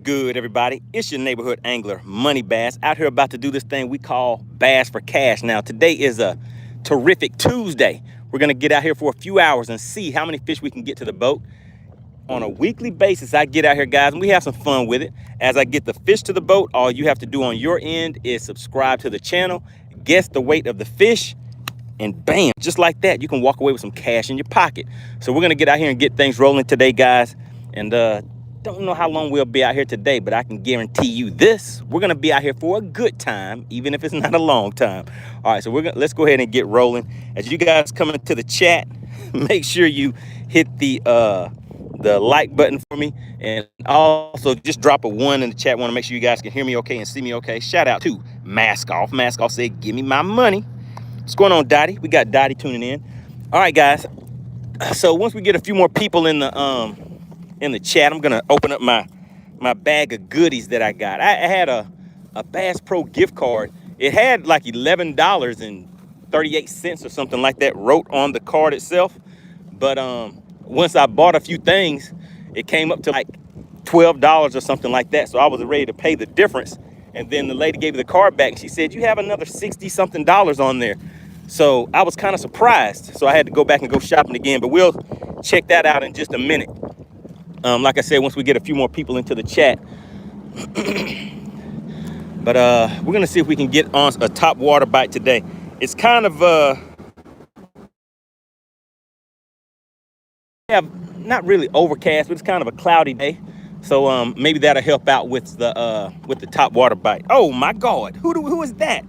good, everybody? It's your neighborhood angler, MoneyBass, out here about to do this thing we call Bass for Cash. Now, today is a terrific Tuesday. We're going to get out here for a few hours and see how many fish we can get to the boat. On a weekly basis, I get out here, guys, and we have some fun with it. As I get the fish to the boat, all you have to do on your end is subscribe to the channel, guess the weight of the fish, and bam, just like that, you can walk away with some cash in your pocket. So we're going to get out here and get things rolling today, guys. And don't know how long we'll be out here today, but I can guarantee you this: we're gonna be out here for a good time, even if it's not a long time. All right, so let's go ahead and get rolling. As you guys come into the chat, make sure you hit the like button for me, and also just drop a 1 in the chat. Want to make sure you guys can hear me okay and see me okay. Shout out to Mask Off. Mask Off said, "Give me my money." What's going on, Dottie? We got Dottie tuning in. All right, guys. So once we get a few more people in the chat, I'm gonna open up my bag of goodies that I got. I had a Bass Pro gift card. It had like $11.38 or something like that wrote on the card itself. But once I bought a few things, it came up to like $12 or something like that. So I was ready to pay the difference. And then the lady gave me the card back and she said, "You have another $60-something on there." So I was kind of surprised. So I had to go back and go shopping again. But we'll check that out in just a minute. Like I said, once we get a few more people into the chat. But we're gonna see if we can get on a top water bite today. It's kind of not really overcast, but it's kind of a cloudy day. So maybe that'll help out with the top water bite. Oh my God, who is that?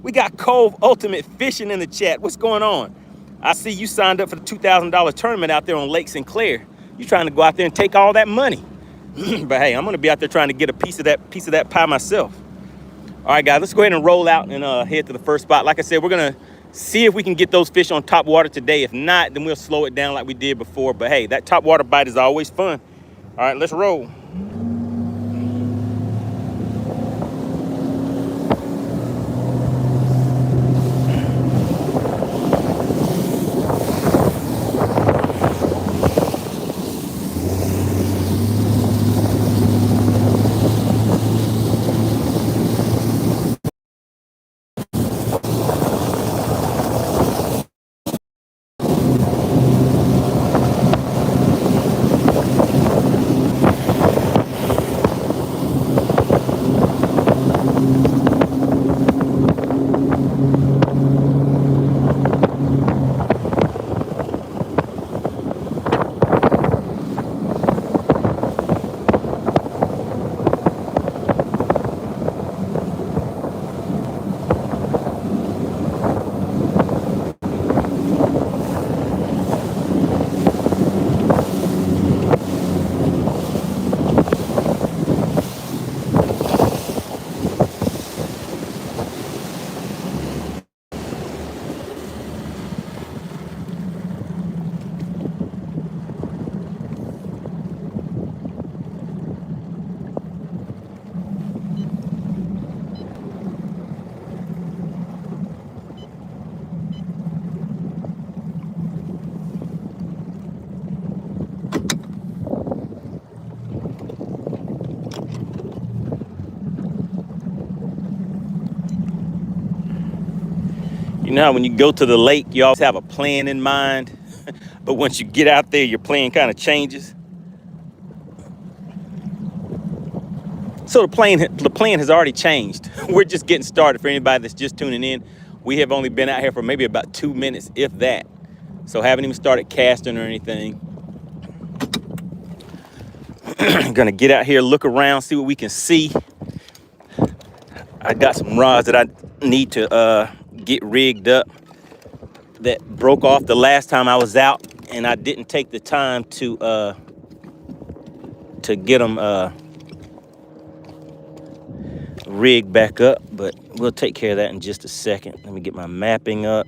We got Cove Ultimate Fishing in the chat. What's going on? I see you signed up for the $2,000 tournament out there on Lake Sinclair. You trying to go out there and take all that money. But hey, I'm gonna be out there trying to get a piece of that pie myself. All right, guys, let's go ahead and roll out and head to the first spot. Like I said, we're gonna see if we can get those fish on top water today. If not, then we'll slow it down like we did before. But hey, that top water bite is always fun. All right, let's roll. You know how when you go to the lake, you always have a plan in mind, but once you get out there, your plan kind of changes. So the plan has already changed. We're just getting started. For anybody that's just tuning in, we have only been out here for maybe about 2 minutes, if that. So haven't even started casting or anything. Gonna get out here, look around, see what we can see. I got some rods that I need to get rigged up that broke off the last time I was out, and I didn't take the time to get them rigged back up, but we'll take care of that in just a second. Let me get my mapping up.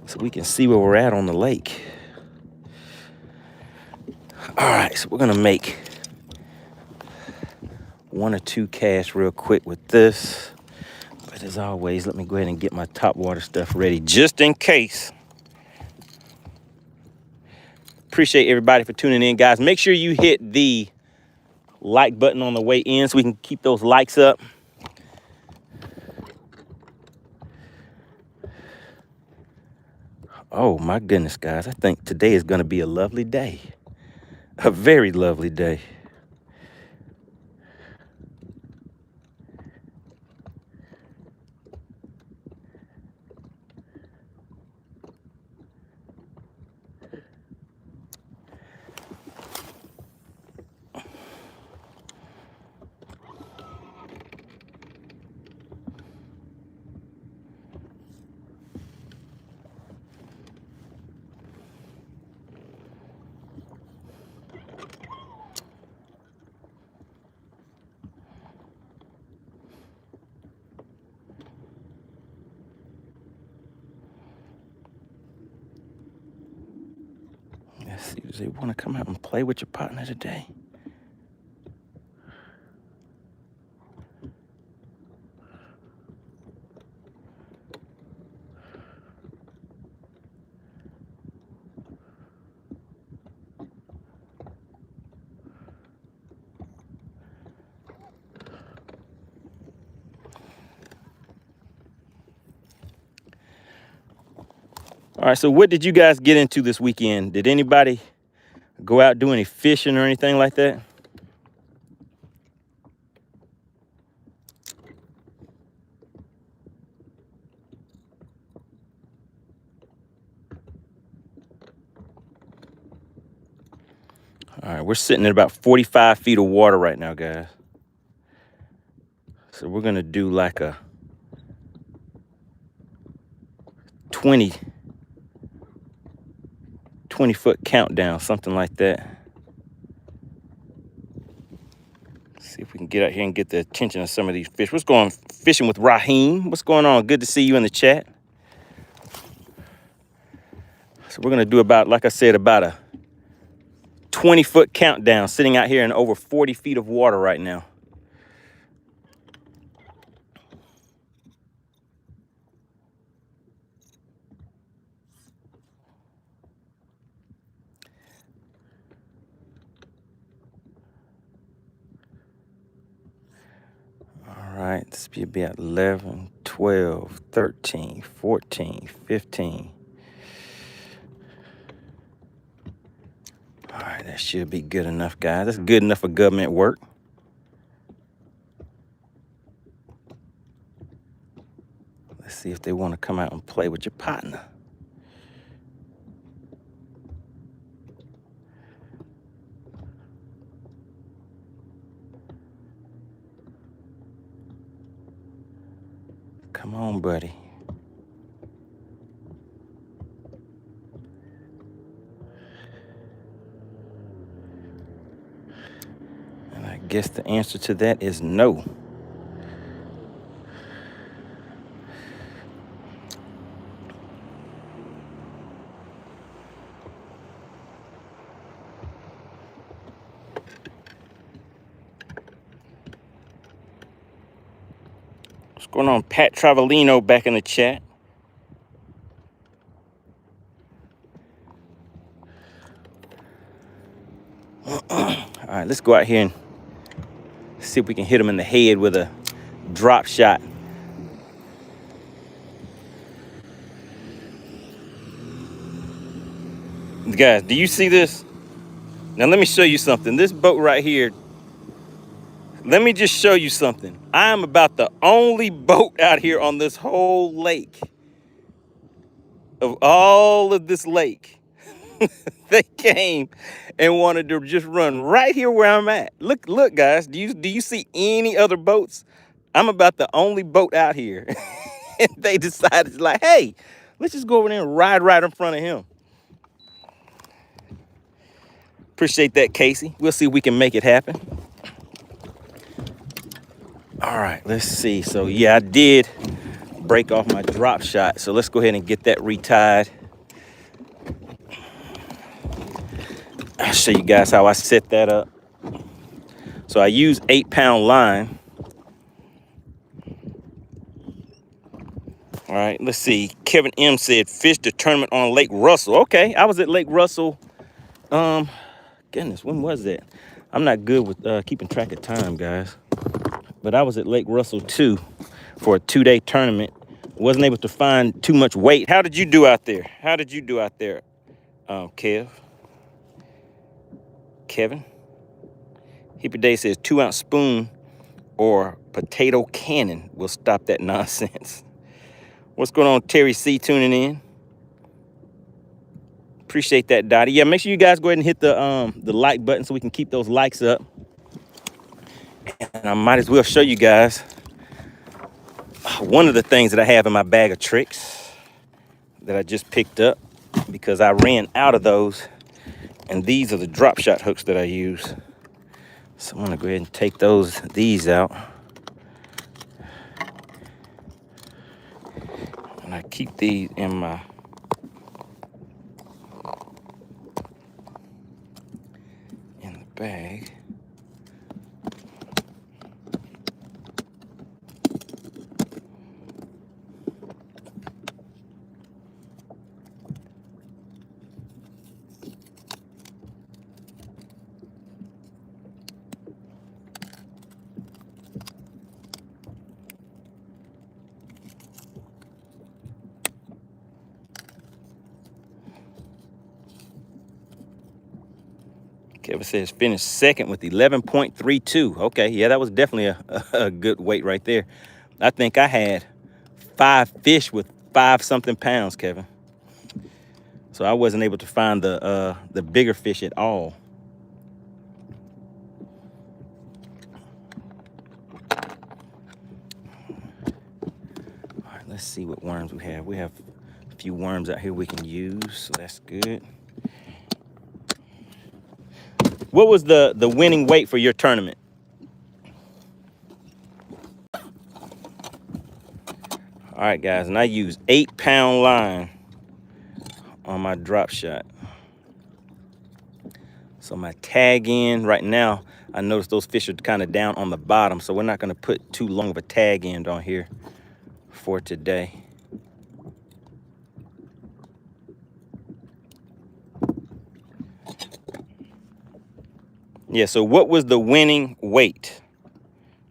So we can see where we're at on the lake. All right, so we're gonna make 1 or 2 casts real quick with this. But as always, let me go ahead and get my top water stuff ready just in case. appreciate everybody for tuning in, guys. Make sure you hit the like button on the way in so we can keep those likes up. Oh my goodness, guys. I think today is going to be a lovely day. A very lovely day. Let's see, does they want to come out and play with your partner today? All right, so what did you guys get into this weekend? Did anybody go out do any fishing or anything like that? All right, we're sitting at about 45 feet of water right now, guys. So we're gonna do like a 20 foot countdown, something like that. See if we can get out here and get the attention of some of these fish. What's going on? Fishing with Raheem? What's going on? Good to see you in the chat. So we're gonna do about, like I said, about a 20 foot countdown, sitting out here in over 40 feet of water right now. All right, this will be at 11, 12, 13, 14, 15. All right, that should be good enough, guys. That's good enough for government work. Let's see if they want to come out and play with your partner. Come on, buddy. And I guess the answer to that is no. What's going on, Pat Travelino back in the chat? All right, let's go out here and see if we can hit him in the head with a drop shot. Guys, do you see this? Now let me show you something. This boat right here, let me just show you something. I am about the only boat out here on this whole lake. Of all of this lake, they came and wanted to just run right here where I'm at. Look, guys, do you see any other boats? I'm about the only boat out here. And they decided, like, hey, let's just go over there and ride right in front of him. Appreciate that, Casey. We'll see if we can make it happen. All right, let's see. So, yeah, I did break off my drop shot. So let's go ahead and get that retied. I'll show you guys how I set that up. So I use 8-pound line. All right, let's see. Kevin M said fish the tournament on Lake Russell. Okay, I was at Lake Russell Goodness, when was that? I'm not good with keeping track of time, guys. But I was at Lake Russell 2 for a 2-day tournament. Wasn't able to find too much weight. How did you do out there? How did you do out there, Kevin? Hippie Day says 2-ounce spoon or potato cannon will stop that nonsense. What's going on, Terry C tuning in? Appreciate that, Dottie. Yeah, make sure you guys go ahead and hit the like button so we can keep those likes up. And I might as well show you guys one of the things that I have in my bag of tricks that I just picked up because I ran out of those. And these are the drop shot hooks that I use. So I'm gonna go ahead and take these out. And I keep these in my bag. Kevin says finished second with 11.32. Okay, yeah, that was definitely a good weight right there. I think I had 5 fish with 5-something pounds, Kevin. So I wasn't able to find the bigger fish at all. All right, let's see what worms we have. We have a few worms out here we can use, so that's good. What was the winning weight for your tournament? All right, guys, and I use 8-pound line on my drop shot. So my tag end right now, I noticed those fish are kind of down on the bottom, so we're not going to put too long of a tag end on here for today. Yeah, so what was the winning weight?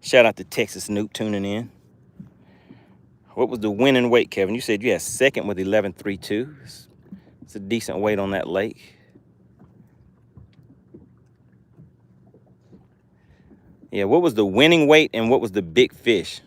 Shout out to Texas Newt tuning in. What was the winning weight, Kevin? You said you had second with 11.32. It's a decent weight on that lake. Yeah, what was the winning weight and what was the big fish?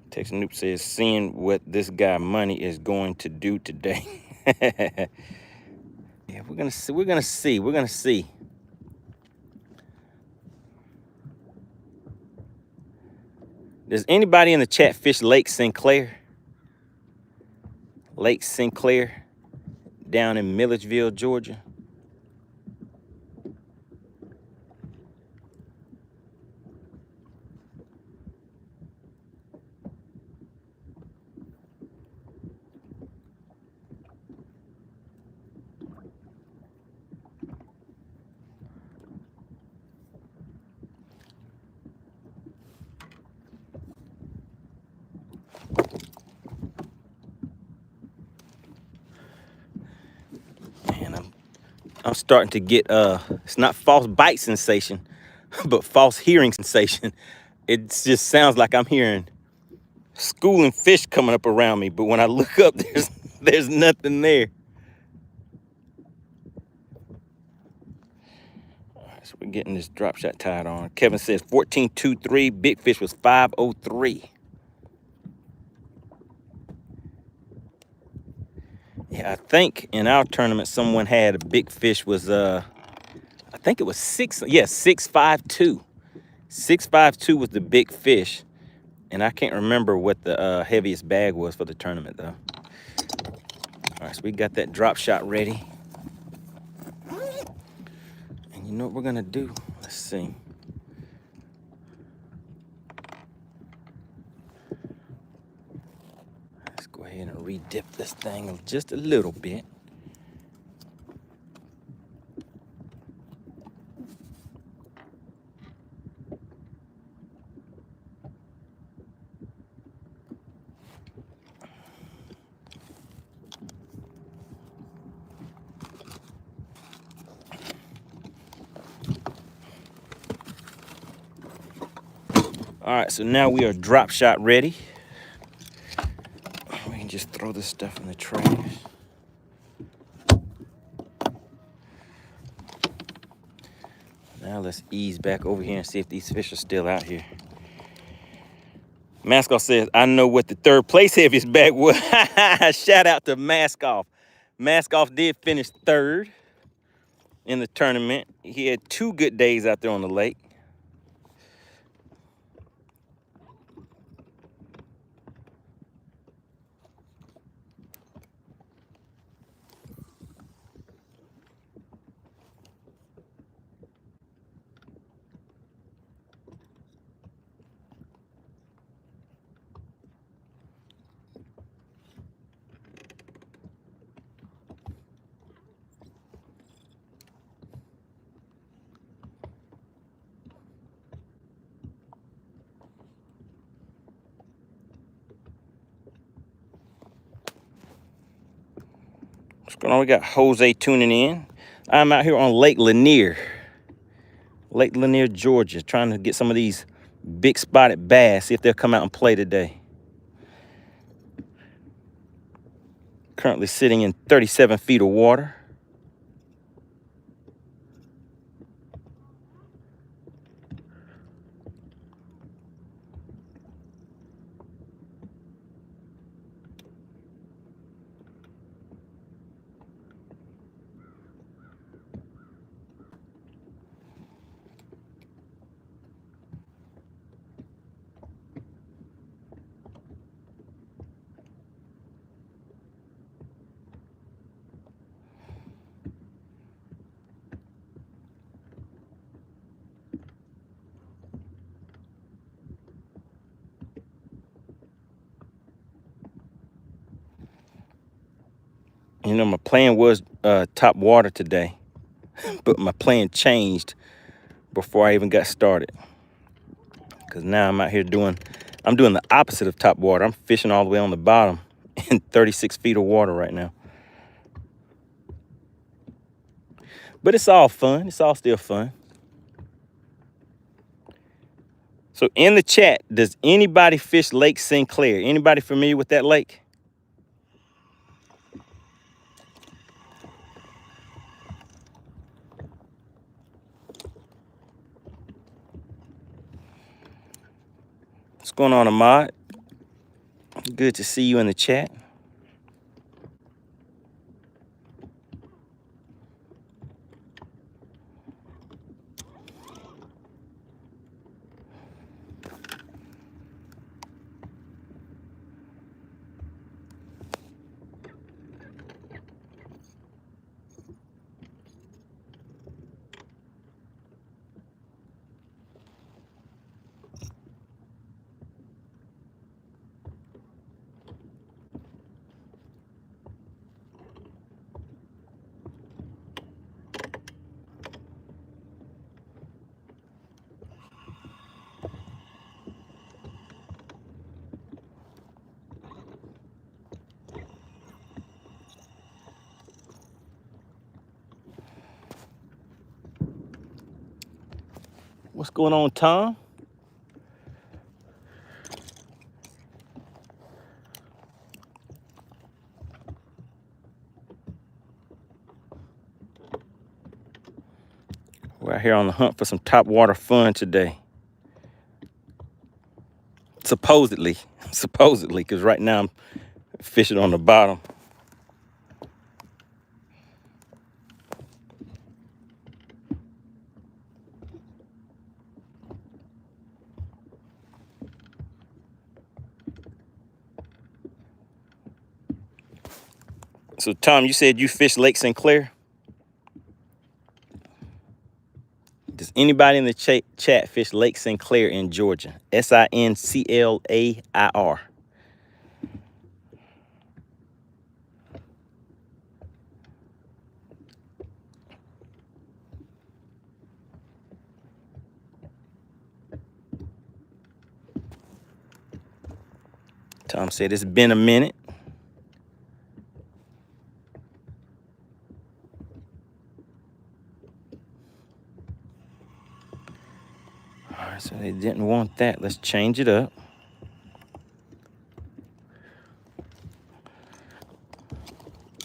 Texas Noob says, seeing what this guy Money is going to do today. Yeah, we're gonna see. Does anybody in the chat fish Lake Sinclair? Lake Sinclair down in Milledgeville, Georgia. I'm starting to get it's not false bite sensation, but false hearing sensation. It just sounds like I'm hearing schooling fish coming up around me, but when I look up, there's nothing there. All right, so we're getting this drop shot tied on. Kevin says 14.23. Big fish was 5.03. Yeah, I think in our tournament someone had a big fish was I think it was 6.52. 6.52 was the big fish, and I can't remember what the heaviest bag was for the tournament though. All right, so we got that drop shot ready, and You know what we're gonna do? Let's see. Let's go ahead and re-dip this thing just a little bit. All right, so now we are drop shot ready. We can just throw this stuff in the trash. Now let's ease back over here and see if these fish are still out here. Maskoff says, I know what the third place heaviest bag was. Shout out to Maskoff. Maskoff did finish third in the tournament. He had 2 good days out there on the lake. What's going on? We got Jose tuning in. I'm out here on Lake Lanier, Georgia, trying to get some of these big spotted bass, see if they'll come out and play today. Currently sitting in 37 feet of water. You know, my plan was top water today, but my plan changed before I even got started. Because now I'm out here I'm doing the opposite of top water. I'm fishing all the way on the bottom in 36 feet of water right now. But it's all fun. It's all still fun. So in the chat, does anybody fish Lake Sinclair? Anybody familiar with that lake? What's going on, Ahmad? Good to see you in the chat. What's going on, Tom? We're out here on the hunt for some top water fun today. Supposedly, because right now I'm fishing on the bottom. So, Tom, you said you fished Lake Sinclair? Anybody in the chat fish Lake Sinclair in Georgia? Sinclair. Tom said it's been a minute. All right, so they didn't want that. Let's change it up.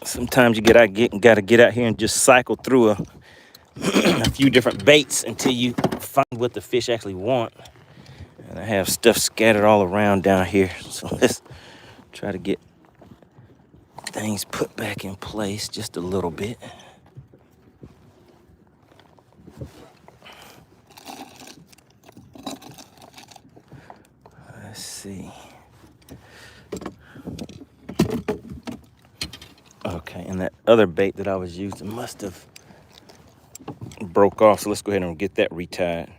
Sometimes you gotta get out here and just cycle through a few different baits until you find what the fish actually want. And I have stuff scattered all around down here. So let's try to get things put back in place just a little bit. Let's see. Okay, and that other bait that I was using must have broke off. So let's go ahead and get that retied.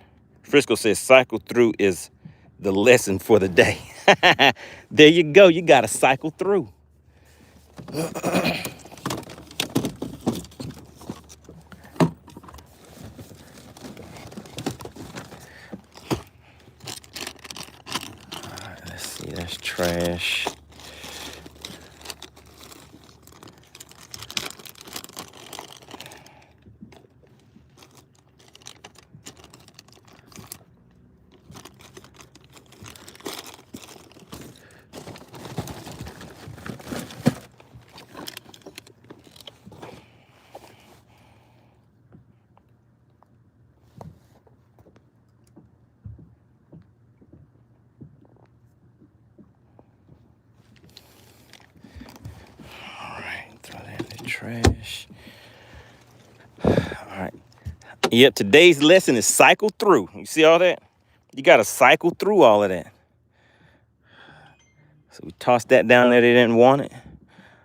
Frisco says cycle through is the lesson for the day. There you go. You got to cycle through. All right, let's see. That's trash. Trash. All right. Yep, today's lesson is cycle through. You see all that? You got to cycle through all of that. So we tossed that down there. They didn't want it.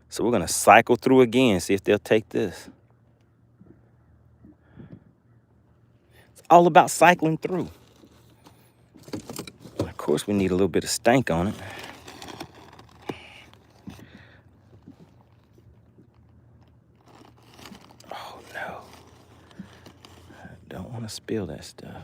So we're going to cycle through again, see if they'll take this. It's all about cycling through. And of course, we need a little bit of stank on it. Don't want to spill that stuff.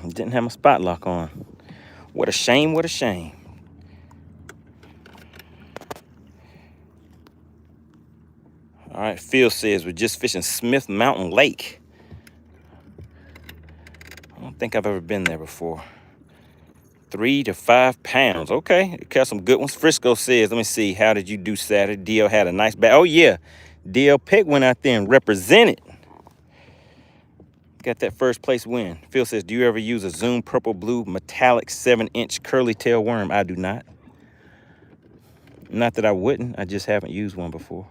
Didn't have my spot lock on. What a shame, what a shame. All right, Phil says we're just fishing Smith Mountain Lake. I don't think I've ever been there before. 3 to 5 pounds. Okay, got some good ones. Frisco says, let me see, how did you do Saturday? DL had a nice bag. Oh, yeah. DL Pick went out there and represented. Got that first place win. Phil says, do you ever use a Zoom purple blue metallic 7-inch curly tail worm? I do not. Not that I wouldn't. I just haven't used one before.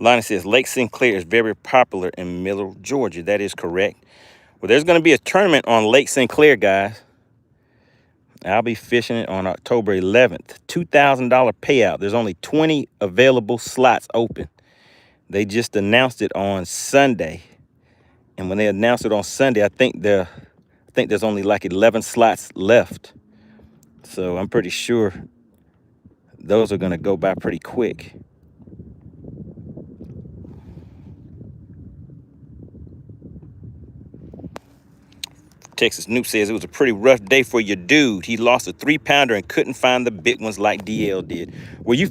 Lonnie says Lake Sinclair is very popular in Middle Georgia. That is correct. Well, there's going to be a tournament on Lake Sinclair, guys. I'll be fishing it on October 11th. $2,000 payout. There's only 20 available slots open. They just announced it on Sunday. And when they announced it on Sunday, I think there's only like 11 slots left. So I'm pretty sure those are going to go by pretty quick. Texas Noob says it was a pretty rough day for your dude. He lost a 3-pounder and couldn't find the big ones like DL did. Were you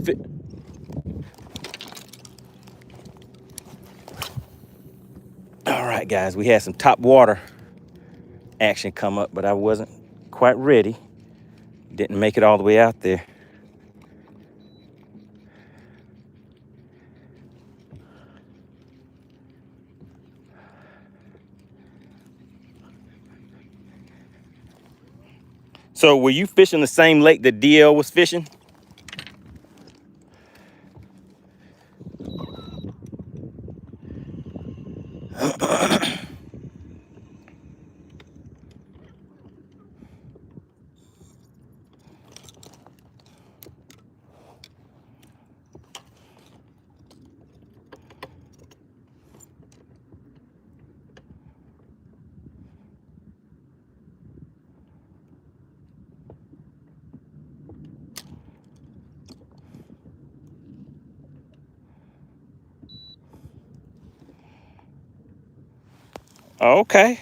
All right, guys, we had some top water action come up, but I wasn't quite ready. Didn't make it all the way out there. So were you fishing the same lake that DL was fishing? Okay.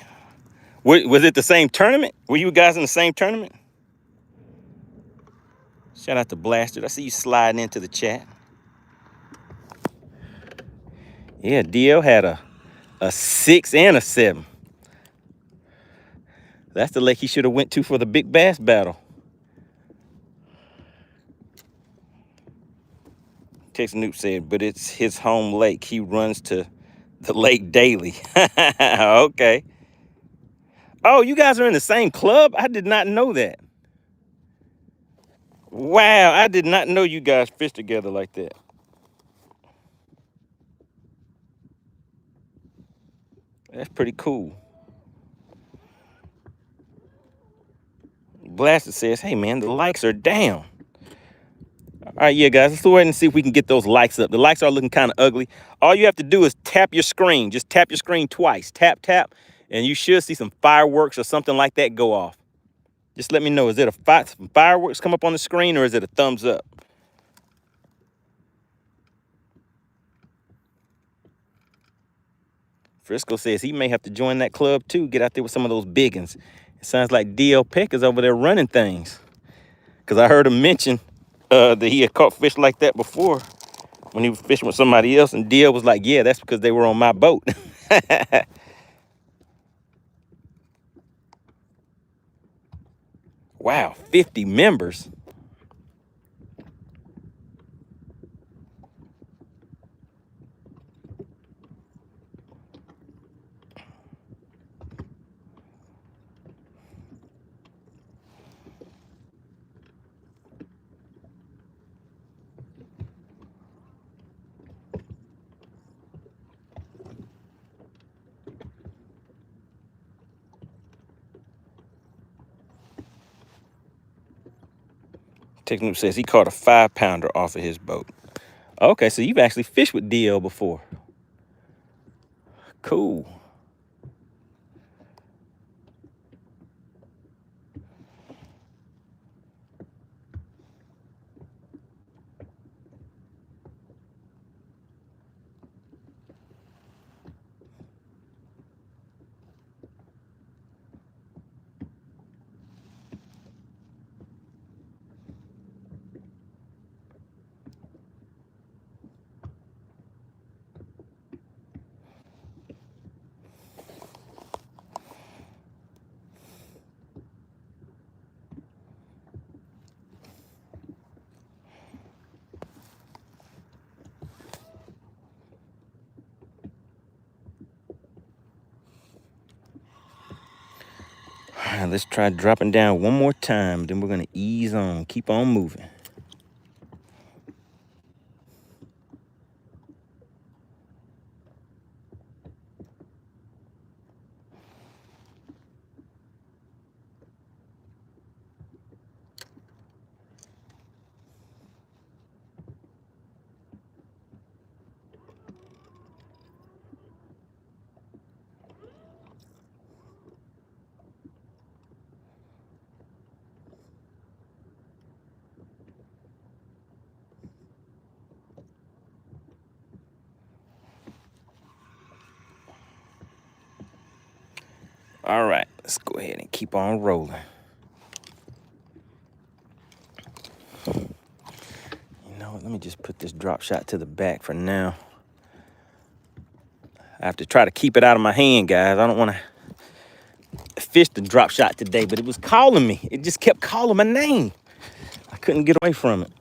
Was it the same tournament? Were you guys in the same tournament? Shout out to Blaster. I see you sliding into the chat. Yeah, DL had a 6 and a 7. That's the lake he should have went to for the big bass battle. Texas Noob said, but it's his home lake. He runs to the lake daily. Okay. Oh, you guys are in the same club? I did not know that. Wow, I did not know you guys fish together like that. That's pretty cool. Blaster says, hey man, the likes are down. All right, yeah, guys, let's go ahead and see if we can get those likes up. The likes are looking kind of ugly. All you have to do is tap your screen. Just tap your screen twice. Tap, tap, and you should see some fireworks or something like that go off. Just let me know, is it some fireworks come up on the screen or is it a thumbs up? Frisco says he may have to join that club too. Get out there with some of those biggins. It sounds like DL Peck is over there running things. Because I heard him mention that he had caught fish like that before when he was fishing with somebody else. And DL was like, yeah, that's because they were on my boat. Wow, 50 members. Technique says he caught a 5-pounder off of his boat. Okay, so you've actually fished with DL before. Cool. All right, let's try dropping down one more time. Then we're going to ease on, keep on moving. All right, let's go ahead and keep on rolling. You know what, let me just put this drop shot to the back for now. I have to try to keep it out of my hand, guys. I don't want to fish the drop shot today, but it was calling me. It just kept calling my name. I couldn't get away from it.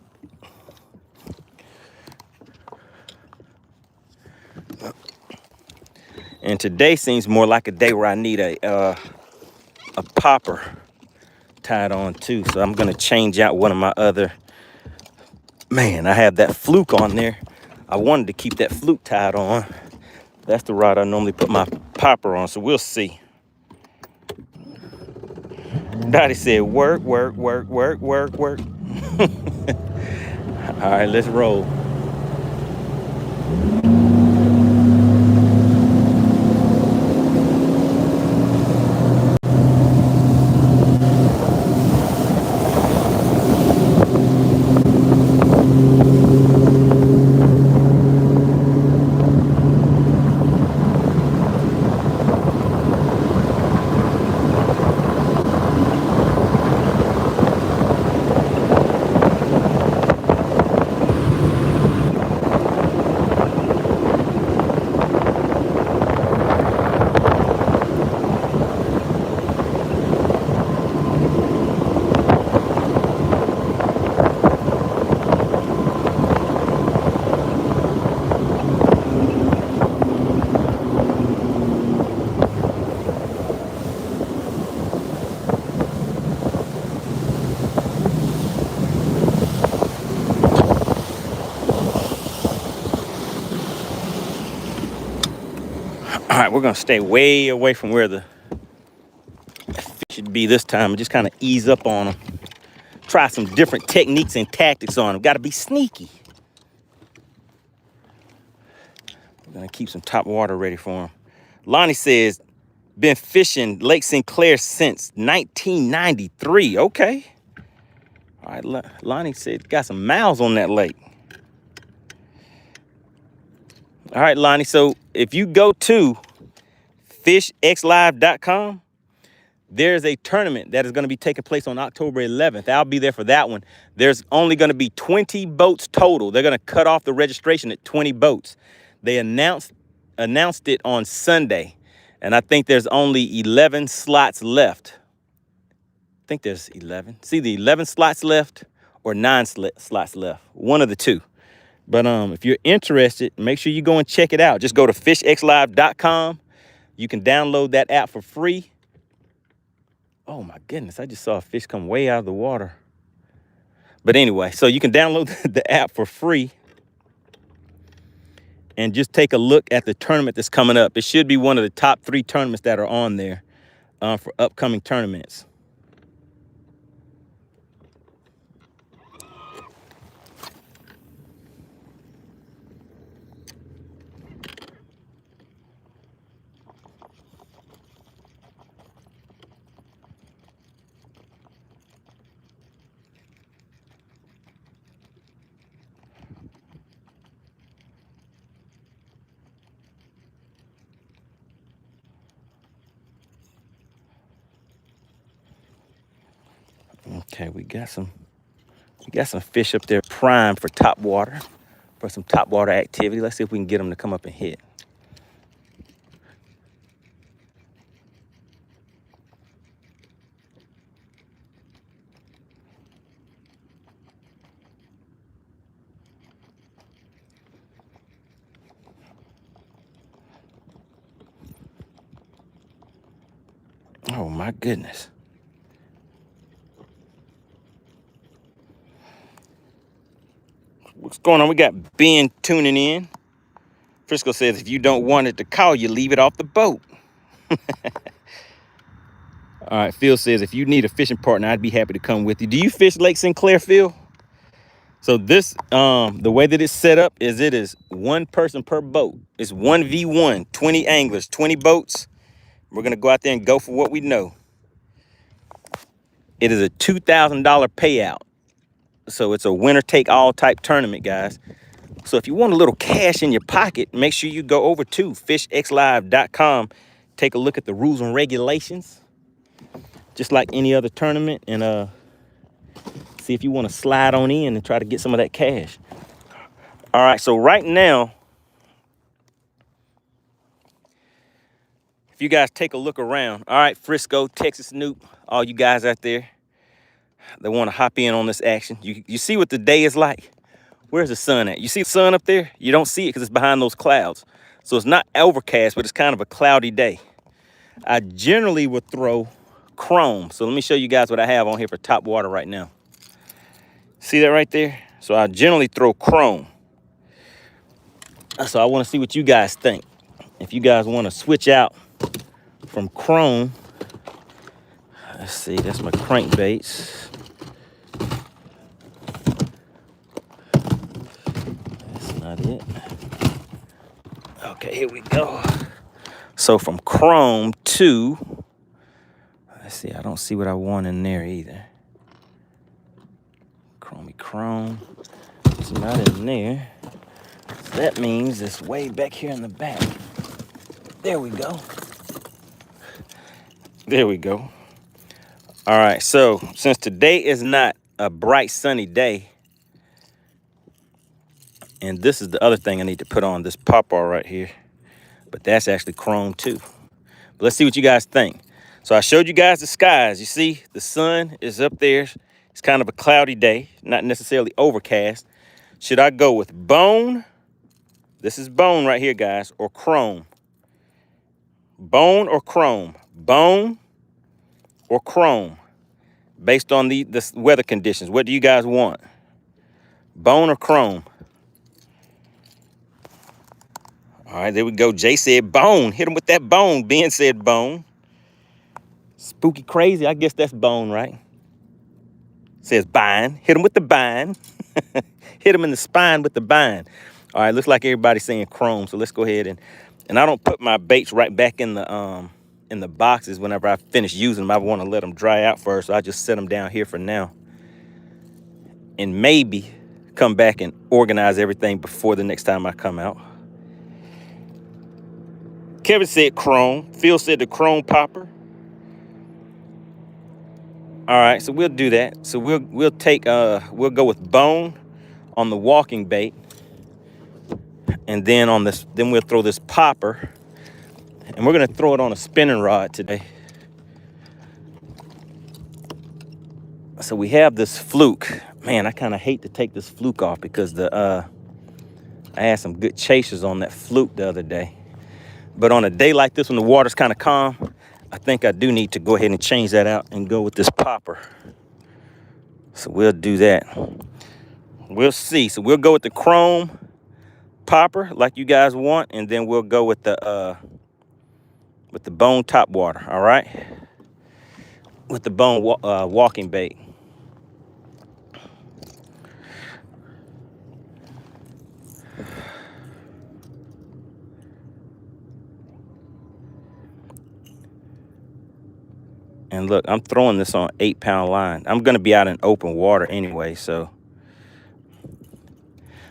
And today seems more like a day where I need a popper tied on too. So I'm gonna change out one of my other, man, I have that fluke on there. I wanted to keep that fluke tied on. That's the rod I normally put my popper on, so we'll see. Dottie said, work, work, work, work, work, work. All right, let's roll. All right, we're gonna stay way away from where the fish should be this time and just kind of ease up on them. Try some different techniques and tactics on them. Gotta be sneaky. We're gonna keep some top water ready for them. Lonnie says, been fishing Lake Sinclair since 1993. Okay. All right, Lonnie said, got some miles on that lake. All right, Lonnie, so if you go to FishXLive.com, there's a tournament that is going to be taking place on October 11th. I'll be there for that one. There's only going to be 20 boats total. They're going to cut off the registration at 20 boats. They announced it on Sunday, and I think there's only 11 slots left. I think there's 11. See, the 11 slots left or 9 slots left. One of the two. But if you're interested, make sure you go and check it out. Just go to FishXLive.com. You can download that app for free. Oh my goodness, I just saw a fish come way out of the water. But anyway, so you can download the app for free and just take a look at the tournament that's coming up. It should be one of the top 3 tournaments that are on there for upcoming tournaments. Okay, we got some fish up there primed for top water, for some top water activity. Let's see if we can get them to come up and hit. Oh my goodness. What's going on? We got Ben tuning in. Frisco says, if you don't want it to call you, leave it off the boat. All right, Phil says, if you need a fishing partner, I'd be happy to come with you. Do you fish Lake Sinclair, Phil? So this, the way that it's set up is it is 1 person per boat. It's 1v1, 20 anglers, 20 boats. We're going to go out there and go for what we know. It is a $2,000 payout. So it's a winner-take-all type tournament, guys. So if you want a little cash in your pocket, make sure you go over to FishXLive.com take a look at the rules and regulations, just like any other tournament, and see if you want to slide on in and try to get some of that cash. All right, so right now, if you guys take a look around, all right, Frisco, Texas Snoop, all you guys out there that want to hop in on this action, you see what the day is like? Where's the sun at? You see the sun up there? You don't see it because it's behind those clouds. So it's not overcast, but it's kind of a cloudy day. I generally would throw chrome. So let me show you guys what I have on here for top water right now. See that right there? So I generally throw chrome. So I want to see what you guys think. If you guys want to switch out from chrome, let's see, that's my crankbaits. That's not it. Okay, here we go. So from chrome to, let's see, I don't see what I want in there either. Chrome, it's not in there. So that means it's way back here in the back. There we go. There we go. All right, so since today is not a bright sunny day, and this is the other thing I need to put on, this popper right here, but that's actually chrome too. But let's see what you guys think. So I showed you guys the skies. You see the sun is up there. It's kind of a cloudy day, not necessarily overcast. Should I go with bone? This is bone right here, guys, or chrome. Bone or chrome? Bone or chrome? Based on the weather conditions, what do you guys want? Bone or chrome? All right, there we go. Jay said bone. Hit him with that bone. Ben said bone. Spooky crazy, I guess that's bone, right? Says bind. Hit him with the bind. Hit him in the spine with the bind. All right, looks like everybody's saying chrome, so let's go ahead and I don't put my baits right back in the boxes whenever I finish using them. I want to let them dry out first, so I just set them down here for now. And maybe come back and organize everything before the next time I come out. Kevin said chrome. Phil said the chrome popper. All right, so we'll do that. So we'll go with bone on the walking bait, and then on this, then we'll throw this popper, and we're gonna throw it on a spinning rod today. So we have this fluke. Man, I kind of hate to take this fluke off because I had some good chasers on that fluke the other day. But on a day like this when the water's kind of calm, I think I do need to go ahead and change that out and go with this popper. So we'll do that. We'll see. So we'll go with the chrome popper like you guys want, and then we'll go with the bone top water, all right? With the bone walking bait. And look, I'm throwing this on 8-pound line. I'm gonna be out in open water anyway, so.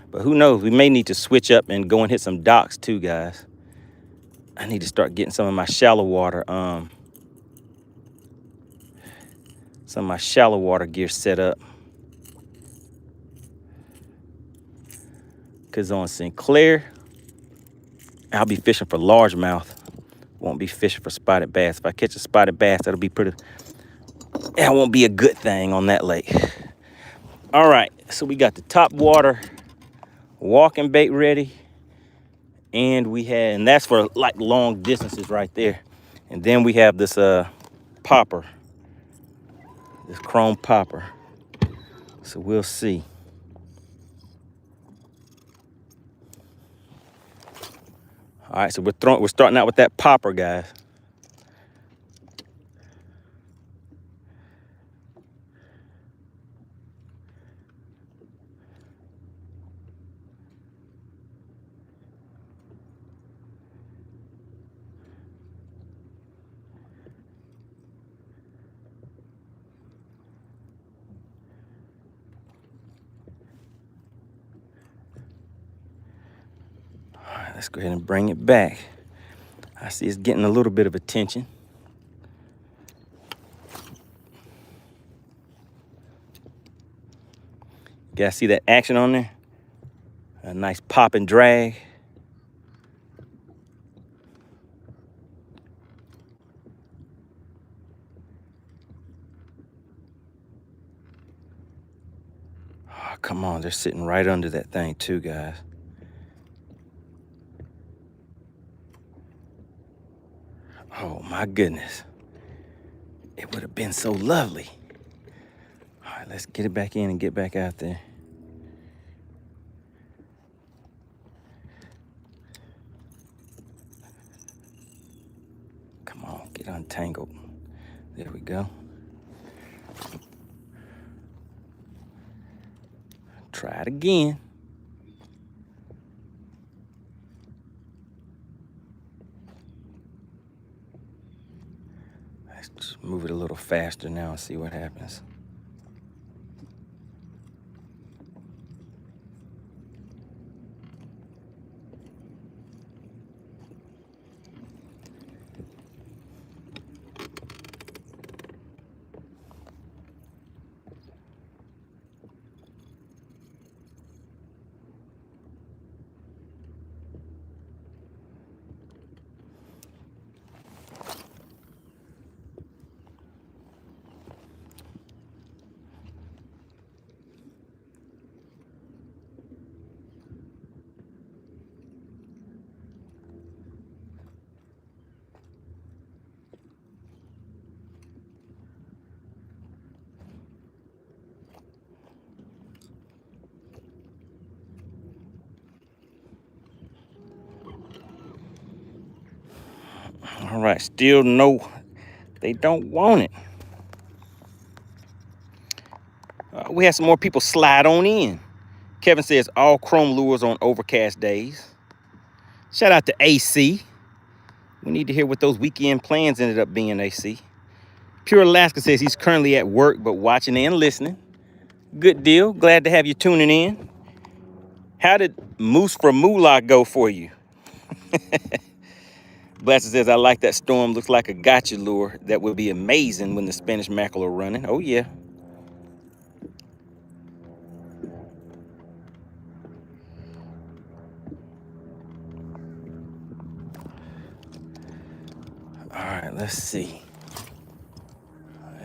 But who knows, we may need to switch up and go and hit some docks too, guys. I need to start getting some of my shallow water, gear set up. Cause on Sinclair, I'll be fishing for largemouth. Won't be fishing for spotted bass. If I catch a spotted bass, that'll be pretty, that won't be a good thing on that lake. All right, so we got the top water walking bait ready. And that's for like long distances right there. And then we have this popper, this chrome popper. So we'll see. All right, so we're starting out with that popper, guys. All right, let's go ahead and bring it back. I I see it's getting a little bit of attention. Guys, see that action on there? A nice pop and drag. Oh, come on, they're sitting right under that thing too, guys. Oh my goodness. It would have been so lovely. All right, let's get it back in and get back out there. Come on, get untangled. There we go. Try it again. Let's just move it a little faster now and see what happens. All right, still no, they don't want it. We have some more people slide on in. Kevin says all chrome lures on overcast days. Shout out to AC. We need to hear what those weekend plans ended up being, AC. Pure Alaska says he's currently at work, but watching and listening. Good deal. Glad to have you tuning in. How did Moose for Moolah go for you? Blaster says, I like that storm. Looks like a gotcha lure. That would be amazing when the Spanish mackerel are running. Oh, yeah. All right, let's see.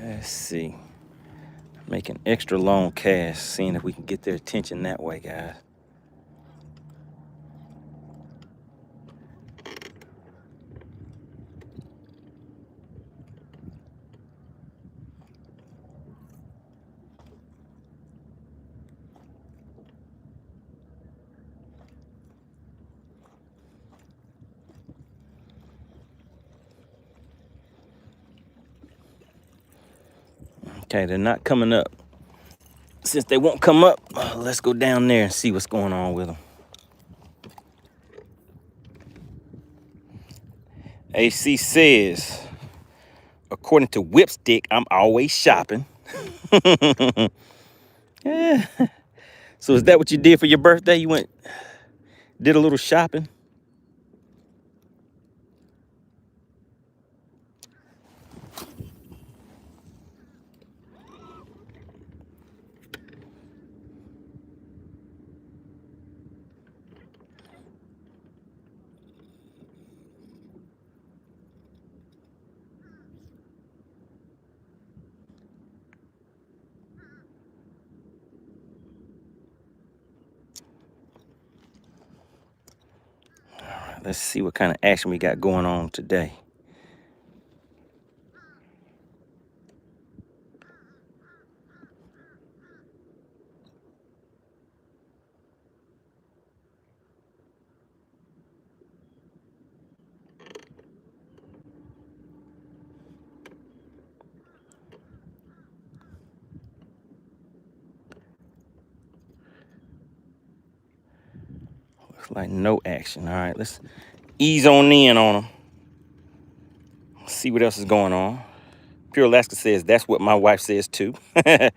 Let's see. Make an extra long cast, seeing if we can get their attention that way, guys. Okay, they're not coming up. Since they won't come up, let's go down there and see what's going on with them. AC says, according to Whipstick, I'm always shopping. Yeah. So is that what you did for your birthday? You did a little shopping? Let's see what kind of action we got going on today. Looks like no action. All right, let's ease on in on them. See what else is going on. Pure Alaska says, that's what my wife says too. Pure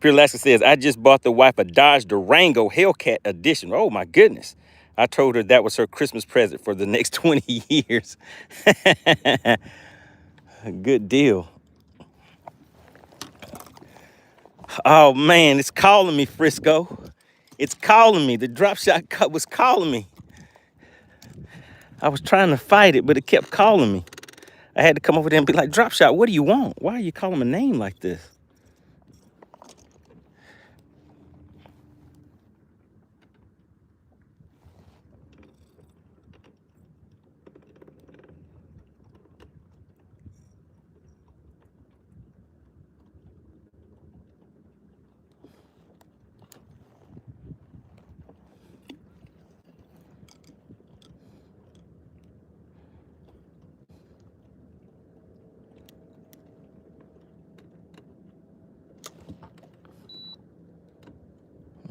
Alaska says, I just bought the wife a Dodge Durango Hellcat edition. Oh my goodness. I told her that was her Christmas present for the next 20 years. Good deal. Oh, man, it's calling me, Frisco. It's calling me. The drop shot cut was calling me. I was trying to fight it, but it kept calling me. I had to come over there and be like, drop shot, what do you want? Why are you calling my name like this?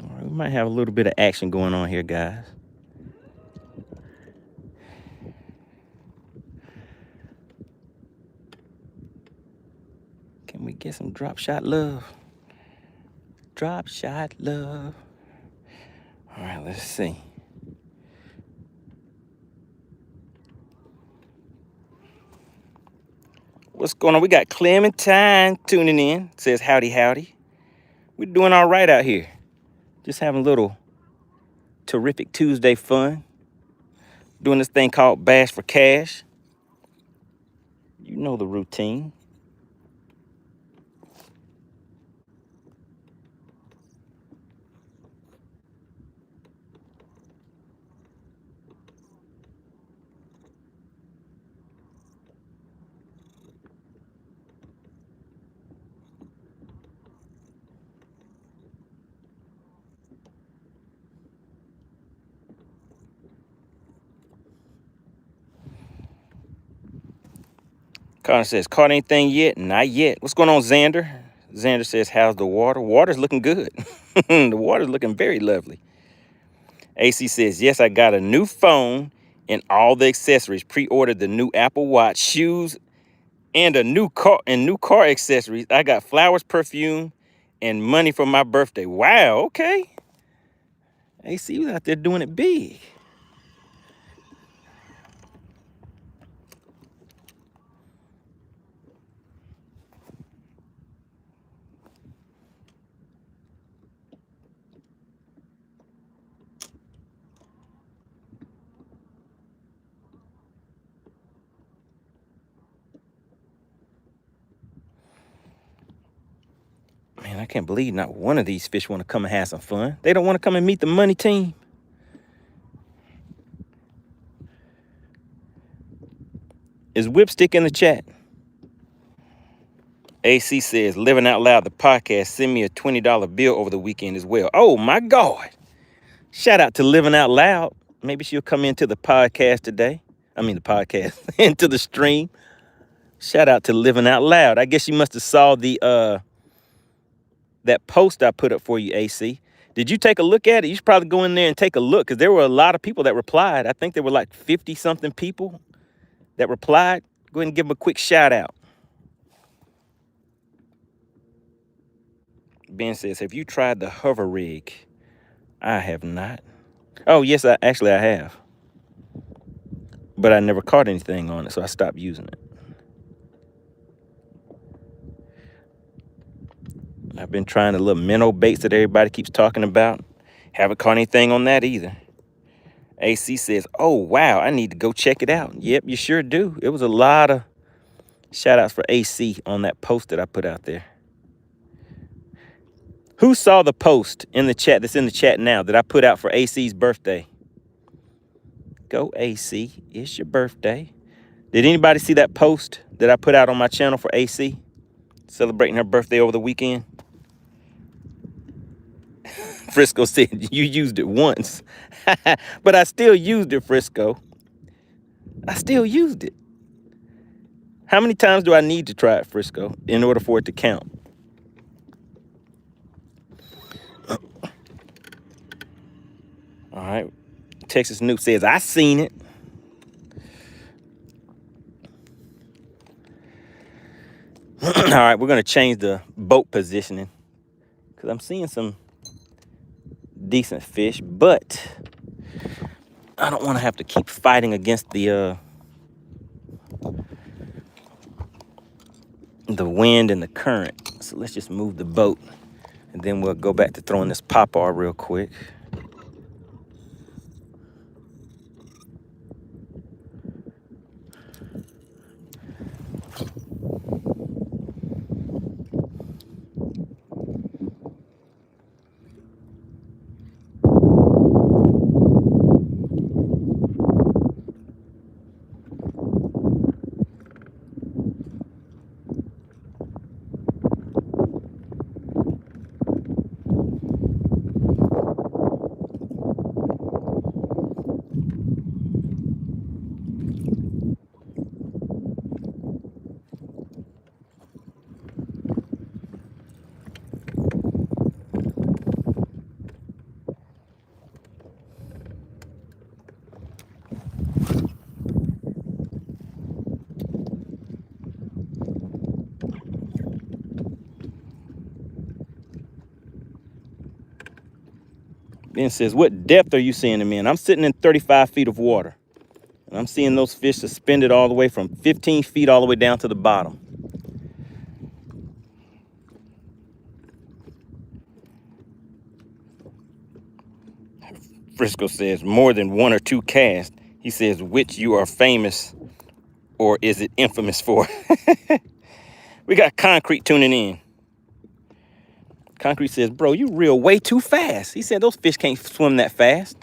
All right, we might have a little bit of action going on here, guys. Can we get some drop shot love? Drop shot love. All right, let's see. What's going on? We got Clementine tuning in. Says howdy, howdy. We're doing all right out here. Just having a little terrific Tuesday fun. Doing this thing called Bass for Cash. You know the routine. Connor says, caught anything yet? Not yet. What's going on, Xander? Xander says, how's the water? Water's looking good. The water's looking very lovely. AC says, yes, I got a new phone and all the accessories. Pre-ordered the new Apple Watch, shoes, and a new car accessories. I got flowers, perfume, and money for my birthday. Wow, okay. AC was out there doing it big. Man, I can't believe not one of these fish want to come and have some fun. They don't want to come and meet the money team. Is Whipstick in the chat? AC says, living out loud, the podcast, send me a $20 bill over the weekend as well. Oh my God. Shout out to Living Out Loud. Maybe she'll come into the podcast today. I mean the podcast, into the stream. Shout out to Living Out Loud. I guess you must have saw the that post I put up for you, AC. Did you take a look at it? You should probably go in there and take a look, because there were a lot of people that replied. I think there were like 50-something people that replied. Go ahead and give them a quick shout out. Ben says, have you tried the hover rig? I have not. Oh, yes, I have. But I never caught anything on it, so I stopped using it. I've been trying the little minnow baits that everybody keeps talking about. Haven't caught anything on that either. AC says, oh, wow, I need to go check it out. Yep, you sure do. It was a lot of shout outs for AC on that post that I put out there. Who saw the post in the chat that's in the chat now that I put out for AC's birthday? Go AC, it's your birthday. Did anybody see that post that I put out on my channel for AC? Celebrating her birthday over the weekend? Frisco said, you used it once. But I still used it, Frisco. I still used it. How many times do I need to try it, Frisco, in order for it to count? All right. Texas Noob says, I seen it. All right, we're going to change the boat positioning because I'm seeing some decent fish, but I don't want to have to keep fighting against the wind and the current. So let's just move the boat, and then we'll go back to throwing this popper real quick. Then it says, what depth are you seeing them in? I'm sitting in 35 feet of water. And I'm seeing those fish suspended all the way from 15 feet all the way down to the bottom. Frisco says, more than 1 or 2 casts. He says, which you are famous or is it infamous for? We got Concrete tuning in. Concrete says, bro, you reel way too fast. He said, those fish can't swim that fast.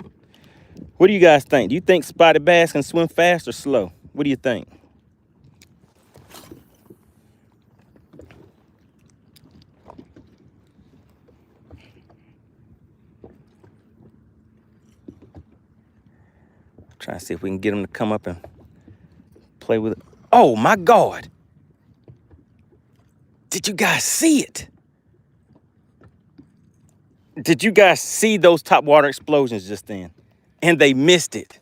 What do you guys think? Do you think spotted bass can swim fast or slow? What do you think? Trying to see if we can get them to come up and play with it. Oh my God. Did you guys see it? Did you guys see those top water explosions just then? And they missed it.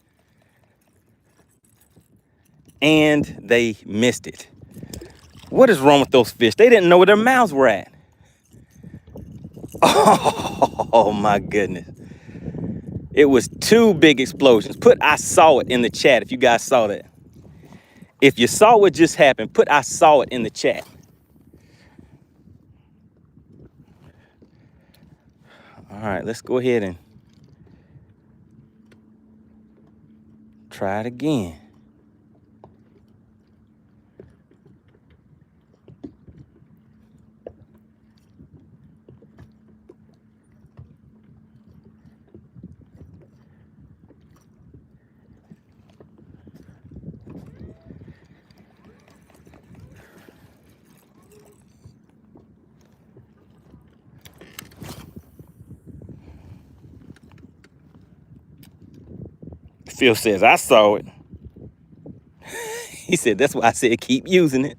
And they missed it. What is wrong with those fish? They didn't know where their mouths were at. Oh my goodness. It was 2 big explosions. Put I saw it in the chat if you guys saw that. If you saw what just happened, put I saw it in the chat. All right, let's go ahead and try it again. Phil says, I saw it. He said, that's why I said keep using it.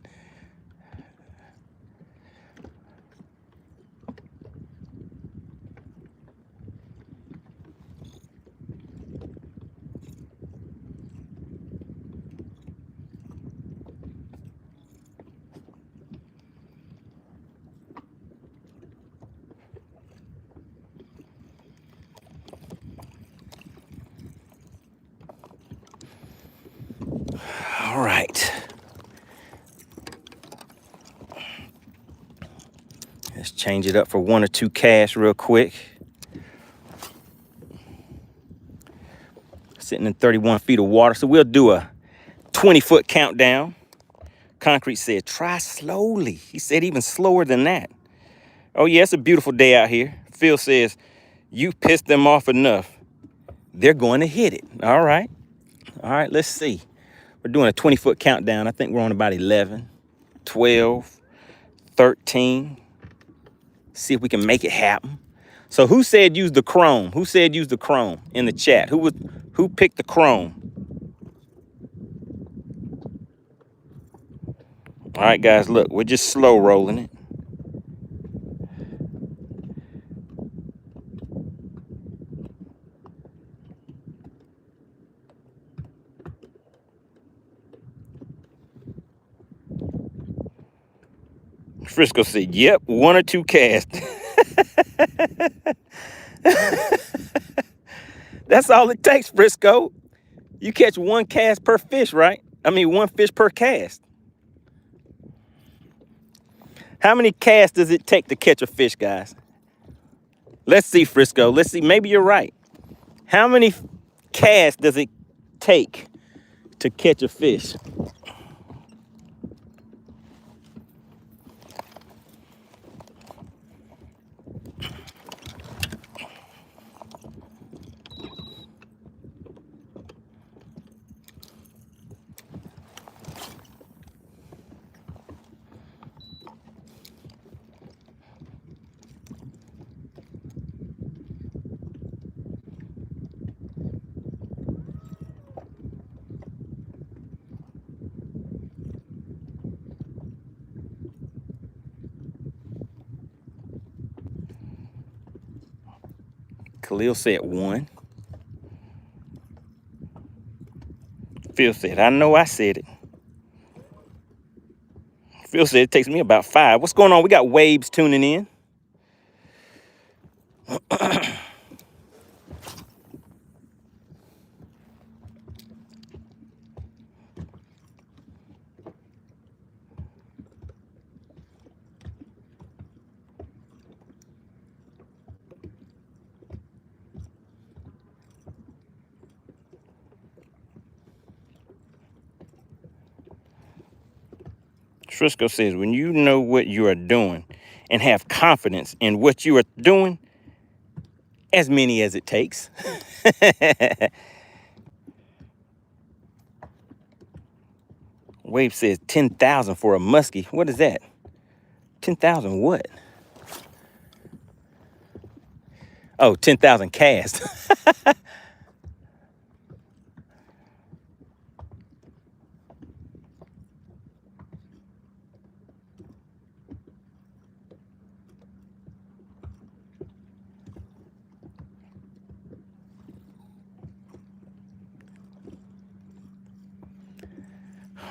All right. Let's change it up for 1 or 2 casts real quick. Sitting in 31 feet of water. So we'll do a 20-foot countdown. Concrete said, try slowly. He said even slower than that. Oh, yeah, it's a beautiful day out here. Phil says, you pissed them off enough. They're going to hit it. All right. All right, let's see. We're doing a 20-foot countdown. I think we're on about 11, 12, 13. See if we can make it happen. So who said use the chrome? Who said use the chrome in the chat? Who picked the chrome? All right, guys, look, we're just slow rolling it. Frisco said, yep, 1 or 2 casts. That's all it takes, Frisco. You catch one cast per fish, right? I mean, one fish per cast. How many casts does it take to catch a fish, guys? Let's see, Frisco. Let's see. Maybe you're right. How many casts does it take to catch a fish? Khalil said one. Phil said, I know I said it. Phil said it takes me about 5. What's going on? We got waves tuning in. Frisco says, when you know what you are doing and have confidence in what you are doing, as many as it takes. Wave says 10,000 for a muskie. What is that? 10,000 what? Oh, 10,000 cast.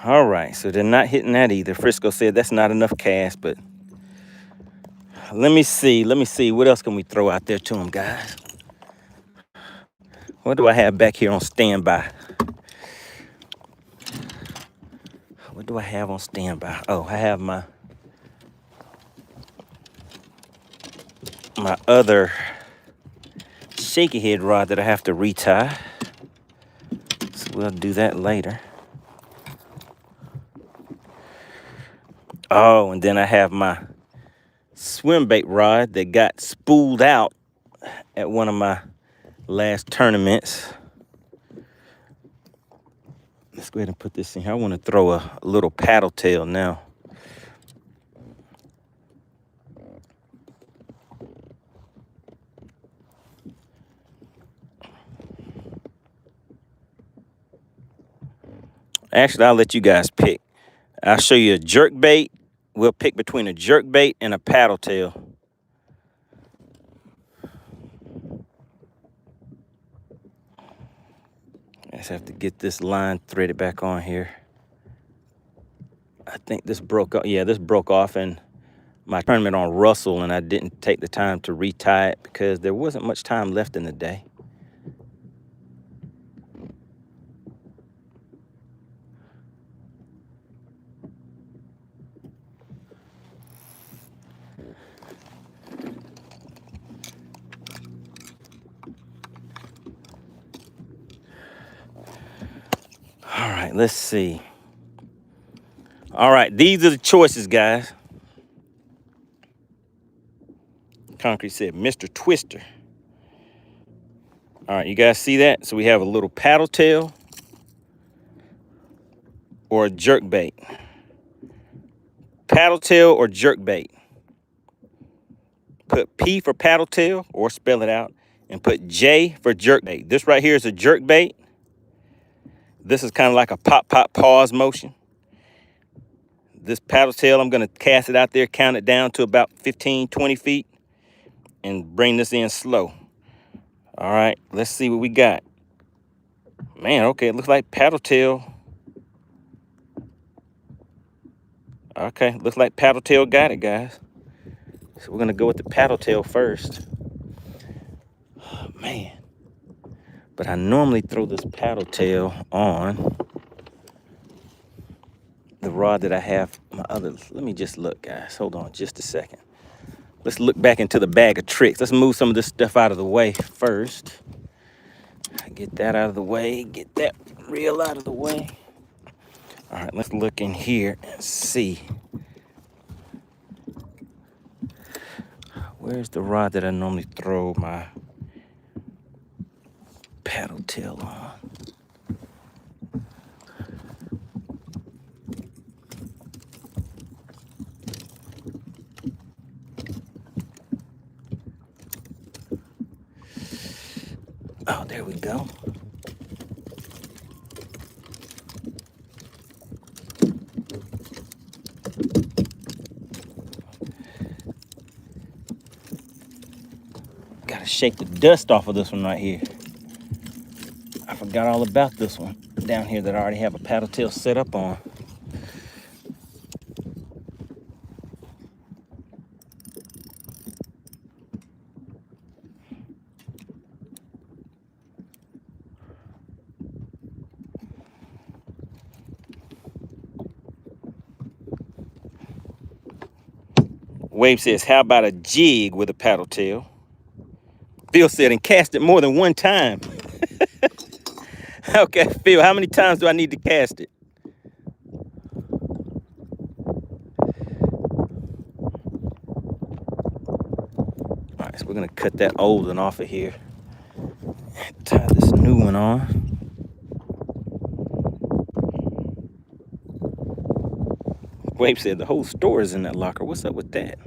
All right, so they're not hitting that either. Frisco said that's not enough cast, but let me see. What else can we throw out there to them, guys? What do I have back here on standby? What do I have on standby? Oh, I have my other shaky head rod that I have to retie. So we'll do that later. Oh, and then I have my swim bait rod that got spooled out at one of my last tournaments. Let's go ahead and put this in here. I want to throw a little paddle tail now. Actually, I'll let you guys pick. I'll show you a jerk bait. We'll pick between a jerk bait and a paddle tail. I just have to get this line threaded back on here. I think this broke off. Yeah, this broke off in my tournament on Russell, and I didn't take the time to retie it because there wasn't much time left in the day. All right, let's see. All right, these are the choices, guys. Concrete said, Mr. Twister. All right, you guys see that? So we have a little paddle tail or a jerk bait. Paddle tail or jerk bait. Put P for paddle tail or spell it out and put J for jerk bait. This right here is a jerk bait. This is kind of like a pop, pop, pause motion. This paddle tail, I'm going to cast it out there, count it down to about 15, 20 feet, and bring this in slow. All right, let's see what we got. Man, okay, it looks like paddle tail. Okay, looks like paddle tail got it, guys. So we're going to go with the paddle tail first. Oh, man. But I normally throw this paddle tail on the rod that I have my other. Let me just look, guys. Hold on just a second. Let's look back into the bag of tricks. Let's move some of this stuff out of the way first. Get that out of the way. Get that reel out of the way. All right, let's look in here and see. Where's the rod that I normally throw my paddle tail on? Oh, there we go. Gotta shake the dust off of this one right here. I forgot all about this one down here that I already have a paddle tail set up on. Wave says, how about a jig with a paddle tail? Phil said, and cast it more than one time. Okay, Phil, how many times do I need to cast it? All right, so we're gonna cut that old one off of here. Tie this new one on. Wave said the whole store is in that locker. What's up with that?